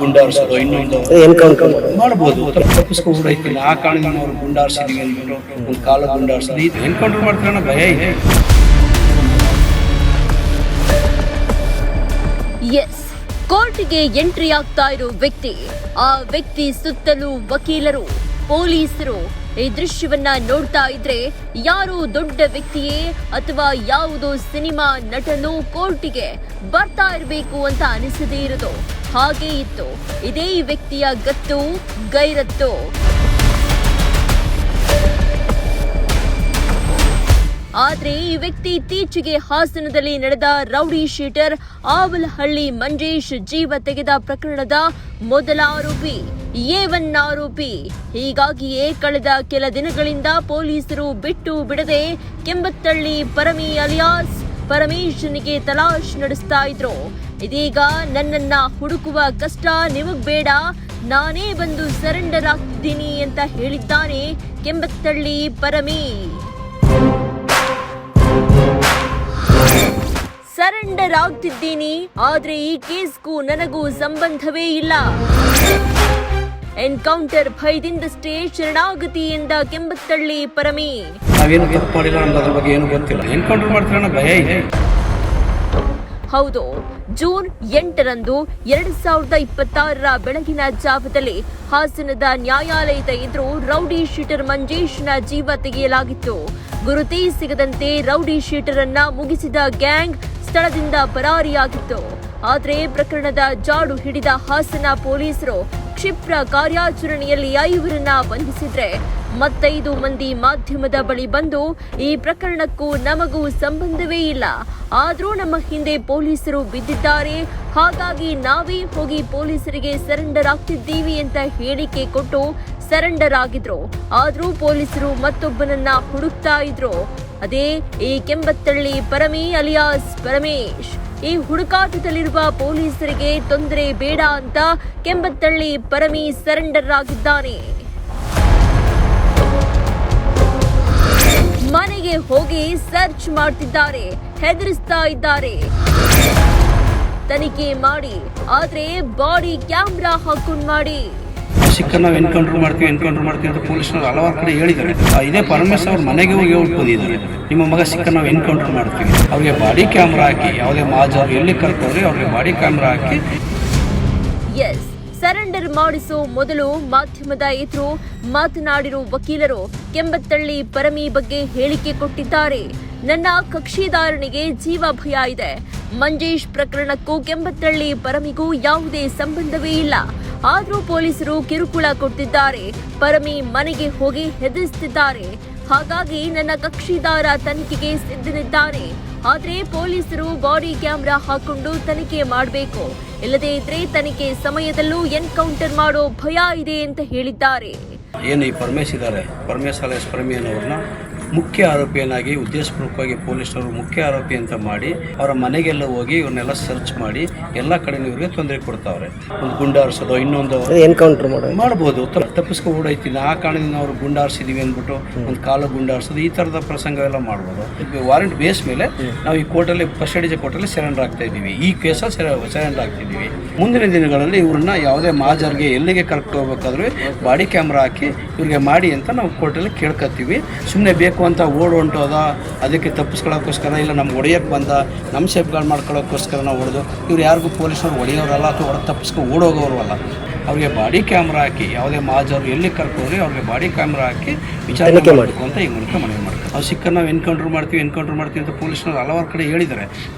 ಗುಂಡಾರಿಸೋದು ಇನ್ನೊಂದು ಎನ್ಕೌಂಟರ್ ಮಾಡ್ಬೋದು. ತಪ್ಪಿಸ್ಕೊಬಿಡೈತಿಲ್ಲ ಆ ಕಾರಣದಿಂದ ಅವ್ರು ಗುಂಡಾರಿಸಿದೀವಿ ಅಂದ್ಬಿಟ್ಟು ಒಂದು ಕಾಲ ಗುಂಡಾರಿಸೋದು ಇದು ಎನ್ಕೌಂಟರ್ ಮಾಡ್ತಾರೆ ಭಯ ಇದೆ. ಎಸ್, ಕೋರ್ಟ್ಗೆ ಎಂಟ್ರಿ ಆಗ್ತಾ ಇರೋ ವ್ಯಕ್ತಿ, ಆ ವ್ಯಕ್ತಿ ಸುತ್ತಲೂ ವಕೀಲರು, ಪೊಲೀಸರು. ಈ ದೃಶ್ಯವನ್ನ ನೋಡ್ತಾ ಇದ್ರೆ ಯಾರೋ ದೊಡ್ಡ ವ್ಯಕ್ತಿಯೇ ಅಥವಾ ಯಾವುದೋ ಸಿನಿಮಾ ನಟನು ಕೋರ್ಟಿಗೆ ಬರ್ತಾ ಇರಬೇಕು ಅಂತ ಅನಿಸದೇ ಇರೋದು. ಹಾಗೆ ಇತ್ತು ಇದೇ ಈ ವ್ಯಕ್ತಿಯ ಗತ್ತು, ಗೈರತ್ತು. ಆದ್ರೆ ಈ ವ್ಯಕ್ತಿ ಇತ್ತೀಚೆಗೆ ಹಾಸನದಲ್ಲಿ ನಡೆದ ರೌಡಿ ಶೀಟರ್ ಆವಲಹಳ್ಳಿ ಮಂಜೇಶ್ ಜೀವ ತೆಗೆದ ಪ್ರಕರಣದ ಮೊದಲ ಆರೋಪಿ, A1 ಆರೋಪಿ. ಹೀಗಾಗಿಯೇ ಕಳೆದ ಕೆಲ ದಿನಗಳಿಂದ ಪೊಲೀಸರು ಬಿಟ್ಟು ಬಿಡದೆ ಕೆಂಬತ್ತಳ್ಳಿ ಪರಮಿ ಅಲಿಯಾಸ್ ಪರಮೇಶನಿಗೆ ತಲಾಶ್ ನಡೆಸ್ತಾ ಇದ್ರು. ಇದೀಗ ನನ್ನನ್ನ ಹುಡುಕುವ ಕಷ್ಟ ನಿಮಗ್ ಬೇಡ, ನಾನೇ ಬಂದು ಸರೆಂಡರ್ ಆಗ್ತಿದ್ದೀನಿ ಅಂತ ಹೇಳಿದ್ದಾನೆ ಕೆಂಬತ್ತಳ್ಳಿ ಪರಮಿ. ಸರೆಂಡರ್ ಆಗ್ತಿದ್ದೀನಿ, ಆದ್ರೆ ಈ ಕೇಸ್ಗೂ ನನಗೂ ಸಂಬಂಧವೇ ಇಲ್ಲ. ಎನ್ಕೌಂಟರ್ ಭಯದಿಂದಷ್ಟೇ ಶರಣಾಗತಿ ಎಂದ ಕೆಂಬತ್ತಳ್ಳಿ ಪರಮಿ. ನಾವೇನು ತಪ್ಪು ಮಾಡಿಲ್ಲ, ನಮ್ಗೆ ಅದ್ರ ಬಗ್ಗೆ ಏನು ಗೊತ್ತಿಲ್ಲ. ಎನ್ಕೌಂಟರ್ ಮಾಡ್ತಾರೆ ಅನ್ನೋ ಭಯ ಇದೆ. ಹೌದು, ಜೂನ್ 8ರಂದು 2026 ಬೆಳಗಿನ ಜಾವದಲ್ಲಿ ಹಾಸನದ ನ್ಯಾಯಾಲಯದ ಎದುರು ರೌಡಿ ಶೀಟರ್ ಮಂಜೇಶ್ನ ಜೀವ ತೆಗೆಯಲಾಗಿತ್ತು. ಗುರುತೇ ಸಿಗದಂತೆ ರೌಡಿ ಶೀಟರ್ ಅನ್ನ ಮುಗಿಸಿದ ಗ್ಯಾಂಗ್ ಸ್ಥಳದಿಂದ ಪರಾರಿಯಾಗಿತ್ತು. ಆದರೆ ಪ್ರಕರಣದ ಜಾಡು ಹಿಡಿದ ಹಾಸನ ಪೊಲೀಸರು ಕ್ಷಿಪ್ರ ಕಾರ್ಯಾಚರಣೆಯಲ್ಲಿ 5ರನ್ನ ಬಂಧಿಸಿದ್ರೆ ಮತ್ತೈದು ಮಂದಿ ಮಾಧ್ಯಮದ ಬಳಿ ಬಂದು ಈ ಪ್ರಕರಣಕ್ಕೂ ನಮಗೂ ಸಂಬಂಧವೇ ಇಲ್ಲ, ಆದ್ರೂ ನಮ್ಮ ಹಿಂದೆ ಪೊಲೀಸರು ಬಿದ್ದಿದ್ದಾರೆ, ಹಾಗಾಗಿ ನಾವೇ ಹೋಗಿ ಪೊಲೀಸರಿಗೆ ಸರೆಂಡರ್ ಆಗ್ತಿದ್ದೀವಿ ಅಂತ ಹೇಳಿಕೆ ಕೊಟ್ಟು ಸರೆಂಡರ್ ಆಗಿದ್ರು. ಆದ್ರೂ ಪೊಲೀಸರು ಮತ್ತೊಬ್ಬನನ್ನ ಹುಡುಕ್ತಾ ಇದ್ರು. ಅದೇ ಈ ಕೆಂಬತ್ತಳ್ಳಿ ಪರಮಿ ಅಲಿಯಾಸ್ ಪರಮೇಶ್. ಈ ಹುಡುಕಾಟದಲ್ಲಿರುವ ಪೊಲೀಸರಿಗೆ ತೊಂದರೆ ಬೇಡ ಅಂತ ಕೆಂಬತ್ತಳ್ಳಿ ಪರಮಿ ಸರೆಂಡರ್ ಆಗಿದ್ದಾನೆ. ಮನೆಗೆ ಹೋಗಿ ಸರ್ಚ್ ಮಾಡ್ತಿದ್ದಾರೆ, ಹೆದರಿಸ್ತಾ ಇದ್ದಾರೆ. ತನಿಖೆ ಮಾಡಿ, ಆದ್ರೆ ಬಾಡಿ ಕ್ಯಾಮ್ರಾ ಹಾಕೊಂಡು ಮಾಡಿ. ಸಿಕ್ಕ ನಾವು ಎನ್ಕೌಂಟರ್ ಮಾಡ್ತೀವಿ ಅಂತ ಪೊಲೀಸರು ಹಲವಾರು ಕಡೆ ಹೇಳಿದ್ದಾರೆ. ಇದೇ ಪರಮೇಶ್ ಅವ್ರ ಮನೆಗೆ ಹೋಗಿ ಬಂದಿದ್ದಾರೆ, ನಿಮ್ಮ ಮಗ ಸಿಕ್ಕ ನಾವು ಎನ್ಕೌಂಟರ್ ಮಾಡ್ತೀವಿ, ಅವ್ರಿಗೆ ಬಾಡಿ ಕ್ಯಾಮ್ರಾ ಹಾಕಿ, ಯಾವುದೇ ಮಾಜರು ಎಲ್ಲಿ ಕರ್ಕೊಂಡ್ರಿ ಅವ್ರಿಗೆ ಬಾಡಿ ಕ್ಯಾಮ್ರಾ ಹಾಕಿ. ಎಸ್, ಸರೆಂಡರ್ ಮಾಡಿಸೋ ಮೊದಲು ಮಾಧ್ಯಮದ ಎದುರು ಮಾತನಾಡಿರೋ ವಕೀಲರು ಕೆಂಬತ್ತಳ್ಳಿ ಪರಮಿ ಬಗ್ಗೆ ಹೇಳಿಕೆ ಕೊಟ್ಟಿದ್ದಾರೆ. ನನ್ನ ಕಕ್ಷಿದಾರನಿಗೆ ಜೀವ ಭಯ ಇದೆ. ಮಂಜೇಶ್ ಪ್ರಕರಣಕ್ಕೂ ಕೆಂಬತ್ತಳ್ಳಿ ಪರಮಿಗೂ ಯಾವುದೇ ಸಂಬಂಧವೇ ಇಲ್ಲ. ಆದ್ರೂ ಪೊಲೀಸರು ಕಿರುಕುಳ ಕೊಟ್ಟಿದ್ದಾರೆ, ಪರಮಿ ಮನೆಗೆ ಹೋಗಿ ಹೆದರಿಸುತ್ತಿದ್ದಾರೆ. ಹಾಗಾಗಿ ನನ್ನ ಕಕ್ಷಿದಾರ ತನಿಖೆಗೆ ಸಿದ್ಧನಿದ್ದಾನೆ. ಆದ್ರೆ ಪೊಲೀಸರು ಬಾಡಿ ಕ್ಯಾಮ್ರಾ ಹಾಕೊಂಡು ತನಿಖೆ ಮಾಡಬೇಕು, ಇಲ್ಲದೇ ಇದ್ರೆ ತನಿಖೆ ಸಮಯದಲ್ಲೂ ಎನ್ಕೌಂಟರ್ ಮಾಡೋ ಭಯ ಇದೆ ಅಂತ ಹೇಳಿದ್ದಾರೆ. ಏನು ಈ ಪರಮೇಶ್ ಇದ್ದಾರೆ, ಪರಮೇಶ್ ಅಲಿಯಾಸ್ ಪರಮಿ ಅನ್ನೋರನ್ನ ಮುಖ್ಯ ಆರೋಪಿಯನ್ನಾಗಿ ಉದ್ದೇಶಪೂರ್ವಕವಾಗಿ ಪೊಲೀಸರು ಮುಖ್ಯ ಆರೋಪಿ ಅಂತ ಮಾಡಿ ಅವರ ಮನೆಗೆಲ್ಲ ಹೋಗಿ ಇವ್ರನ್ನೆಲ್ಲ ಸರ್ಚ್ ಮಾಡಿ ಎಲ್ಲ ಕಡೆ ಇವ್ರಿಗೆ ತೊಂದರೆ ಕೊಡ್ತಾವ್ರೆ. ಒಂದು ಗುಂಡಾರಿಸೋದು ಇನ್ನೊಂದು ಎನ್ಕೌಂಟರ್ ಮಾಡ್ಬೋದು. ತಪ್ಪಿಸ್ಕೊಬಿಡೈತಿಲ್ಲ ಆ ಕಾರಣದಿಂದ ಅವ್ರು ಗುಂಡಾರಿಸಿದೀವಿ ಅಂದ್ಬಿಟ್ಟು ಒಂದು ಕಾಲ ಗುಂಡಾರಿಸೋದು ಈ ಥರದ ಪ್ರಸಂಗವೆಲ್ಲ ಮಾಡ್ಬೋದು. ವಾರೆಂಟ್ ಬೇಸ್ ಮೇಲೆ ನಾವು ಈ ಕೋರ್ಟಲ್ಲಿ ಕಸ್ಟಡಿ ಕೋರ್ಟಲ್ಲಿ ಸರೆಂಡರ್ ಆಗ್ತಾ ಇದ್ದೀವಿ, ಈ ಕೇಸಲ್ಲಿ ಸರೆಂಡರ್ ಆಗ್ತಿದ್ದೀವಿ. ಮುಂದಿನ ದಿನಗಳಲ್ಲಿ ಇವ್ರನ್ನ ಯಾವುದೇ ಮಾಜರ್ಗೆ ಎಲ್ಲಿಗೆ ಕರ್ಕೊಂಡು ಹೋಗ್ಬೇಕಾದ್ರೂ ಬಾಡಿ ಕ್ಯಾಮ್ರಾ ಹಾಕಿ ಇವ್ರಿಗೆ ಮಾಡಿ ಅಂತ ನಾವು ಕೋರ್ಟಲ್ಲಿ ಕೇಳ್ಕೊತೀವಿ. ಸುಮ್ಮನೆ ಬೇಕು ಅಂತ ಹೊಂಟೋದ ಅದಕ್ಕೆ ತಪ್ಪಿಸ್ಕೊಳ್ಳೋಕ್ಕೋಸ್ಕರ ಇಲ್ಲ ನಮ್ಗೆ ಹೊಡೆಯೋಕ್ಕೆ ಬಂದ ನಮ್ಮ ಸೇಫ್ಗಾರ್ಡ್ ಮಾಡ್ಕೊಳ್ಳೋಕ್ಕೋಸ್ಕರ ನಾವು ಹೊಡೆದು ಇವ್ರು ಯಾರಿಗೂ ಪೊಲೀಸರು ಹೊಡೆಯೋರಲ್ಲ ಅಥವಾ ಹೊಡೆದು ತಪ್ಪಿಸ್ಕೊಂಡು ಓಡೋಗೋರು ಅಲ್ಲ. ಅವ್ರಿಗೆ ಬಾಡಿ ಕ್ಯಾಮ್ರಾ ಹಾಕಿ ಯಾವುದೇ ಮಾಜರು ಎಲ್ಲಿ ಕರ್ಕೊಂಡ್ರಿ ಅವ್ರಿಗೆ ಬಾಡಿ ಕ್ಯಾಮ್ರಾ ಹಾಕಿ ವಿಚಾರಣೆ ಮಾಡಬೇಕು ಅಂತ ಈ ಮೂಲಕ ಮನವಿ ಮಾಡ್ತಾರೆ. ಅವ್ರು ಸಿಕ್ಕ ನಾವು ಎನ್ಕೌಂಟರ್ ಮಾಡ್ತೀವಿ ಅಂತ ಪೊಲೀಸರು ಹಲವಾರು ಕಡೆ ಹೇಳಿದ್ದಾರೆ.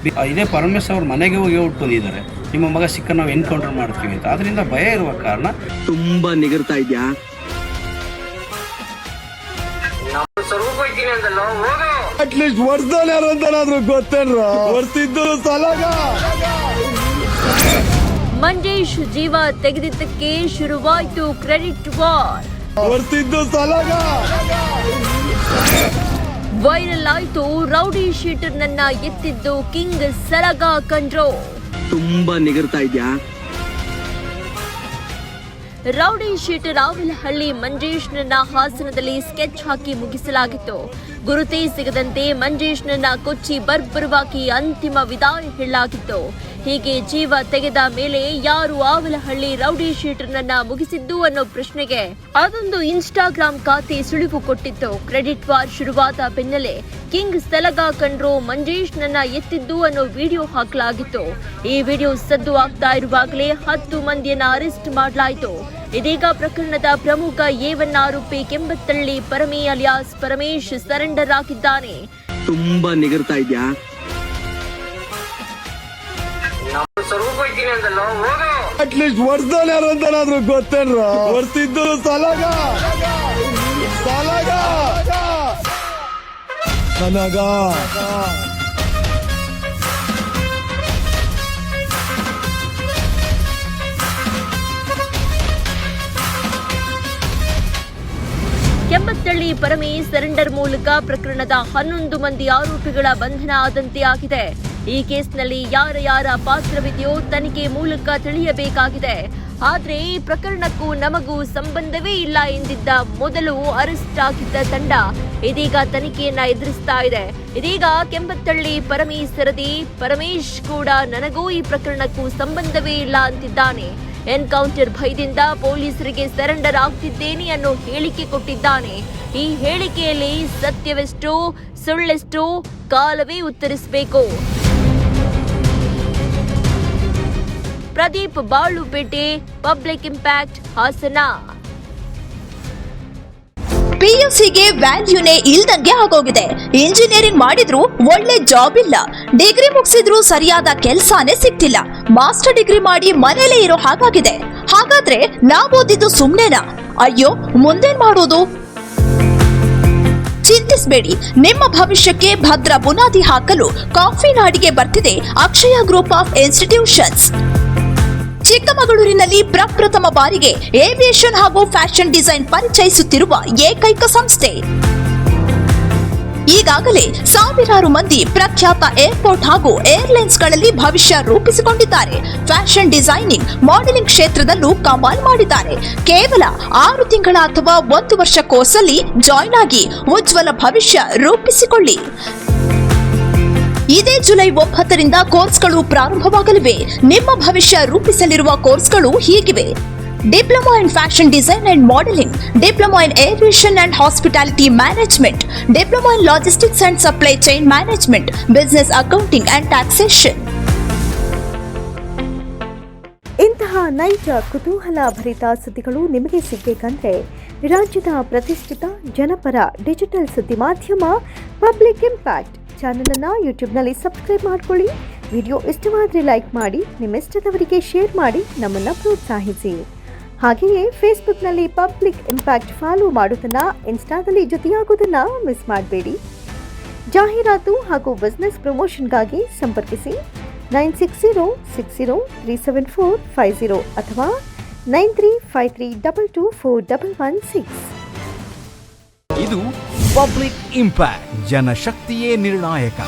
ಇದೇ ಪರಮೇಶ್ ಅವ್ರ ಮನೆಗೆ ಹೋಗಿ ಬಂದಿದ್ದಾರೆ, ನಿಮ್ಮ ಮಗ ಸಿಕ್ಕ ನಾವು ಎನ್ಕೌಂಟರ್ ಮಾಡ್ತೀವಿ ಅಂತ. ಅದರಿಂದ ಭಯ ಇರುವ ಕಾರಣ ತುಂಬಾ ನಿಗರ್ತಾ ಇದೆಯಾ. ಅಟ್ಲೀಸ್ಟ್ ವರ್ಷದವ್ರು ಯಾರು ಅಂತನಾದ್ರೂ ಗೊತ್ತೇನ್ರ, ವರ್ಷಿದ್ದು ಸಲಾಗ. ಮಂಜೇಶ್ ಜೀವ ತೆಗೆದಿದ್ದಕ್ಕೆ ಶುರುವಾಯಿತು ಕ್ರೆಡಿಟ್ ವಾರ್. ವರ್ಷಿದ್ದು ಸಲಾಗ. ವೈರಲ್ ಆಯ್ತು ರೌಡಿ ಶೀಟರ್ ನನ್ನ ಎತ್ತಿದ್ದು ಕಿಂಗ್ ಸಲಗ ಕಂಡ್ರೋ. ತುಂಬಾ ನಿಗರ್ತಾ ಇದೆಯಾ. ರೌಡಿ ಶೀಟರ್ ಆವಲಹಳ್ಳಿ ಮಂಜೇಶ್ನನ್ನ ಹಾಸನದಲ್ಲಿ ಸ್ಕೆಚ್ ಹಾಕಿ ಮುಗಿಸಲಾಗಿತ್ತು. ಗುರುತೇ ಸಿಗದಂತೆ ಮಂಜೇಶ್ನನ್ನ ಕೊಚ್ಚಿ ಬರ್ಬರವಾಗಿ ಅಂತಿಮ ವಿದಾಯ ಹೇಳಲಾಗಿತ್ತು. ಹೀಗೆ ಜೀವ ತೆಗೆದ ಮೇಲೆ ಯಾರು ಆವಲಹಳ್ಳಿ ರೌಡಿ ಶೀಟರ್ನನ್ನ ಮುಗಿಸಿದ್ದು ಅನ್ನೋ ಪ್ರಶ್ನೆಗೆ ಅದೊಂದು ಇನ್ಸ್ಟಾಗ್ರಾಂ ಖಾತೆ ಸುಳಿವು ಕೊಟ್ಟಿತ್ತು. ಕ್ರೆಡಿಟ್ ವಾರ್ ಶುರುವಾದ ಬೆನ್ನಲ್ಲೇ ಕಿಂಗ್ ಸಲಗ ಕಂಡ್ರು ಮಂಜೇಶ್ ನನ್ನ ಎತ್ತಿದ್ದು ಅನ್ನೋ ವಿಡಿಯೋ ಹಾಕಲಾಗಿತ್ತು. ಈ ವಿಡಿಯೋ ಸದ್ದು ಆಗ್ತಾ ಇರುವಾಗಲೇ 10 ಮಂದಿಯನ್ನ ಅರೆಸ್ಟ್ ಮಾಡಲಾಯಿತು. ಇದೀಗ ಪ್ರಕರಣದ ಪ್ರಮುಖ A1 ಆರೋಪಿ ಕೆಂಬತ್ತಳ್ಳಿ ಪರಮೇ ಅಲಿಯಾಸ್ ಪರಮೇಶ್ ಸರೆಂಡರ್ ಆಗಿದ್ದಾನೆ. ತುಂಬಾ ನಿಗರ್ತಾ ಇದ್ಯಾ? ಅಟ್ಲೀಸ್ಟ್ ವರ್ಷದವನ್ ಯಾರು ಅಂತನಾದ್ರೂ ಗೊತ್ತೇನ್ರ? ವರ್ಷಿದ್ದು ಸಲಾಗ ಕೆಂಬತ್ತಳ್ಳಿ ಪರಮೇಶ್ ಸರೆಂಡರ್ ಮೂಲಕ ಪ್ರಕರಣದ 11 ಮಂದಿ ಆರೋಪಿಗಳ ಬಂಧನ ಆದಂತೆ ಆಗಿದೆ. ಈ ಕೇಸ್ನಲ್ಲಿ ಯಾರ ಪಾತ್ರವಿದೆಯೋ ತನಿಖೆ ಮೂಲಕ ತಿಳಿಯಬೇಕಾಗಿದೆ. ಆದ್ರೆ ಈ ಪ್ರಕರಣಕ್ಕೂ ನಮಗೂ ಸಂಬಂಧವೇ ಇಲ್ಲ ಎಂದಿದ್ದ ಮೊದಲು ಅರೆಸ್ಟ್ ಆಗಿದ್ದ ತಂಡ ಇದೀಗ ತನಿಖೆಯನ್ನ ಎದುರಿಸ್ತಾ ಇದೆ. ಇದೀಗ ಕೆಂಬತ್ತಳ್ಳಿ ಪರಮೇಶ್ ಸರದಿ ಪರಮೇಶ್ ಕೂಡ ನನಗೂ ಈ ಪ್ರಕರಣಕ್ಕೂ ಸಂಬಂಧವೇ ಇಲ್ಲ ಅಂತಿದ್ದಾನೆ. ಎನ್ಕೌಂಟರ್ ಭಯದಿಂದ ಪೊಲೀಸರಿಗೆ ಸರೆಂಡರ್ ಆಗ್ತಿದ್ದೇನೆ ಅನ್ನೋ ಹೇಳಿಕೆ ಕೊಟ್ಟಿದ್ದಾನೆ. ಈ ಹೇಳಿಕೆಯಲ್ಲಿ ಸತ್ಯವೆಷ್ಟು ಸುಳ್ಳೆಷ್ಟು ಕಾಲವೇ ಉತ್ತರಿಸಬೇಕು. Pradeep Balupete, public impact, Hassan. PUCಗೆ ವ್ಯಾಲ್ಯೂನೇ ಇಲ್ದಂಗೆ ಆಗೋಗಿದೆ. ಇಂಜಿನಿಯರಿಂಗ್ ಮಾಡಿದ್ರು ಒಳ್ಳೆ ಜಾಬ್ ಇಲ್ಲ, ಡಿಗ್ರಿ ಮುಗಿಸಿದ್ರು ಸರಿಯಾದ ಕೆಲಸನೇ ಸಿಗ್ತಿಲ್ಲ, ಮಾಸ್ಟರ್ ಡಿಗ್ರಿ ಮಾಡಿ ಮನೇಲೇ ಇರೋ ಹಾಗಾಗಿದೆ. ಹಾಗಾದ್ರೆ ನಾವು ಓದಿದ್ದು ಸುಮ್ನೆನಾ? ಅಯ್ಯೋ ಮುಂದೇನ್ ಮಾಡೋದು? ಚಿಂತಿಸಬೇಡಿ, ನಿಮ್ಮ ಭವಿಷ್ಯಕ್ಕೆ ಭದ್ರ ಬುನಾದಿ ಹಾಕಲು ಕಾಫಿ ನಾಡಿಗೆ ಬರ್ತಿದೆ ಅಕ್ಷಯ ಗ್ರೂಪ್ ಆಫ್ ಇನ್ಸ್ಟಿಟ್ಯೂಷನ್ಸ್. ಚಿಕ್ಕಮಗಳೂರಿನಲ್ಲಿ ಪ್ರಪ್ರಥಮ ಬಾರಿಗೆ ಏವಿಯೇಷನ್ ಹಾಗೂ ಫ್ಯಾಷನ್ ಡಿಸೈನ್ ಪರಿಚಯಿಸುತ್ತಿರುವ ಏಕೈಕ ಸಂಸ್ಥೆ. ಈಗಾಗಲೇ ಸಾವಿರಾರು ಮಂದಿ ಪ್ರಖ್ಯಾತ ಏರ್ಪೋರ್ಟ್ ಹಾಗೂ ಏರ್ಲೈನ್ಸ್ಗಳಲ್ಲಿ ಭವಿಷ್ಯ ರೂಪಿಸಿಕೊಂಡಿದ್ದಾರೆ. ಫ್ಯಾಷನ್ ಡಿಸೈನಿಂಗ್, ಮಾಡೆಲಿಂಗ್ ಕ್ಷೇತ್ರದಲ್ಲೂ ಕಮಾಲ್ ಮಾಡಿದ್ದಾರೆ. ಕೇವಲ 6 ತಿಂಗಳ ಅಥವಾ 1 ವರ್ಷ ಕೋರ್ಸ್ ಅಲ್ಲಿ ಜಾಯ್ನ್ ಆಗಿ ಉಜ್ವಲ ಭವಿಷ್ಯ ರೂಪಿಸಿಕೊಳ್ಳಿ. ಇದೇ ಜುಲೈ 9ರಿಂದ ಕೋರ್ಸ್ಗಳು ಪ್ರಾರಂಭವಾಗಲಿವೆ. ನಿಮ್ಮ ಭವಿಷ್ಯ ರೂಪಿಸಲಿರುವ ಕೋರ್ಸ್ಗಳು ಹೀಗಿವೆ: diploma in fashion design and modelling, diploma in aviation and hospitality management, diploma in logistics and supply chain management, business accounting and taxation. ಇಂತಹ ನೈಜ ಕುತೂಹಲ ಭರಿತ ಸುದ್ದಿಗಳು ನಿಮಗೆ ಸಿಗಬೇಕಂದ್ರೆ ರಾಜ್ಯದ ಪ್ರತಿಷ್ಠಿತ ಜನಪರ ಡಿಜಿಟಲ್ ಸುದ್ದಿ ಮಾಧ್ಯಮ ಪಬ್ಲಿಕ್ ಇಂಪ್ಯಾಕ್ಟ್ ಚಾನಲನ್ನು ಯೂಟ್ಯೂಬ್ನಲ್ಲಿ ಸಬ್ಸ್ಕ್ರೈಬ್ ಮಾಡ್ಕೊಳ್ಳಿ. ವಿಡಿಯೋ ಇಷ್ಟವಾದರೆ ಲೈಕ್ ಮಾಡಿ, ನಿಮ್ಮಿಷ್ಟದವರಿಗೆ ಶೇರ್ ಮಾಡಿ ನಮ್ಮನ್ನು ಪ್ರೋತ್ಸಾಹಿಸಿ. ಹಾಗೆಯೇ ಫೇಸ್ಬುಕ್ನಲ್ಲಿ ಪಬ್ಲಿಕ್ ಇಂಪ್ಯಾಕ್ಟ್ ಫಾಲೋ ಮಾಡೋದನ್ನು, ಇನ್ಸ್ಟಾದಲ್ಲಿ ಜೊತೆಯಾಗೋದನ್ನು ಮಿಸ್ ಮಾಡಬೇಡಿ. ಜಾಹೀರಾತು ಹಾಗೂ ಬಿಸ್ನೆಸ್ ಪ್ರಮೋಷನ್ಗಾಗಿ ಸಂಪರ್ಕಿಸಿ 9606037450 ಅಥವಾ 9353224116. ಇದು ಪಬ್ಲಿಕ್ ಇಂಪ್ಯಾಕ್ಟ್, ಜನಶಕ್ತಿಯೇ ನಿರ್ಣಾಯಕ.